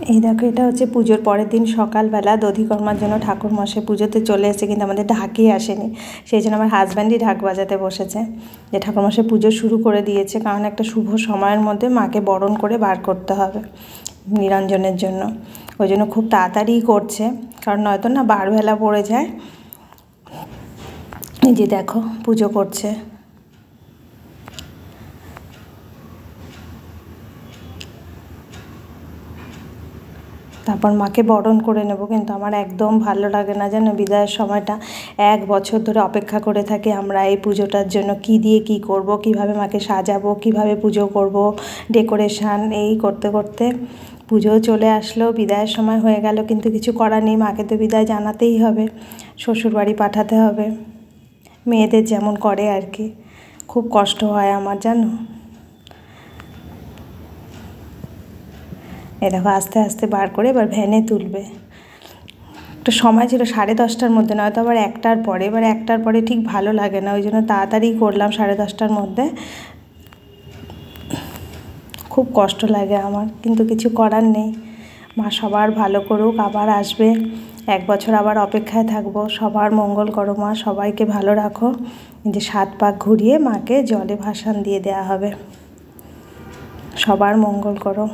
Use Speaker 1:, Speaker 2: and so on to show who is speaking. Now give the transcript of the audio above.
Speaker 1: এই দেখো, এটা হচ্ছে পুজোর পরের দিন সকালবেলা দধিকর্মার জন্য ঠাকুরমশাই পুজোতে চলে এসেছে, কিন্তু আমাদের ঢাকই আসেনি। সেই জন্য আমার হাজব্যান্ডই ঢাক বাজাতে বসেছে, যে ঠাকুরমশাই পুজো শুরু করে দিয়েছে, কারণ একটা শুভ সময়ের মধ্যে মাকে বরণ করে বার করতে হবে নিরঞ্জনের জন্য। ওই জন্য খুব তাড়াতাড়ি করছে, কারণ নয়তো না বারবেলা পড়ে যায়। এই যে দেখো পুজো করছে। তারপর মাকে বরণ করে নেব। কিন্তু আমার একদম ভালো লাগে না যেন বিদায়ের সময়টা। 1 বছর ধরে অপেক্ষা করে থাকি আমরা এই পুজোটার জন্য, কী দিয়ে কী করব, কিভাবে মাকে সাজাবো, কিভাবে পুজো করব, ডেকোরেশান এই করতে করতে পুজোও চলে আসলো, বিদায়ের সময় হয়ে গেল। কিন্তু কিছু করার নেই, মাকে তো বিদায় জানাতেই হবে, শ্বশুরবাড়ি পাঠাতে হবে, মেয়েদের যেমন করে আর কি। খুব কষ্ট হয় আমার জানো। এ দেখো আস্তে আস্তে বার করে এবার ভ্যানে তুলবে। একটা সময় ছিল 10:30টার মধ্যে, নয়তো আবার 1টার পরে। এবার 1টার পরে ঠিক ভালো লাগে না, ওই জন্য তাড়াতাড়ি করলাম 10:30টার মধ্যে। খুব কষ্ট লাগে আমার, কিন্তু কিছু করার নেই। মা সবার ভালো করুক, আবার আসবে 1 বছর, আবার অপেক্ষায় থাকবো। সবার মঙ্গল করো মা, সবাইকে ভালো রাখো। যে 7 পাক ঘুরিয়ে মাকে জলে ভাসান দিয়ে দেওয়া হবে। সবার মঙ্গল করো।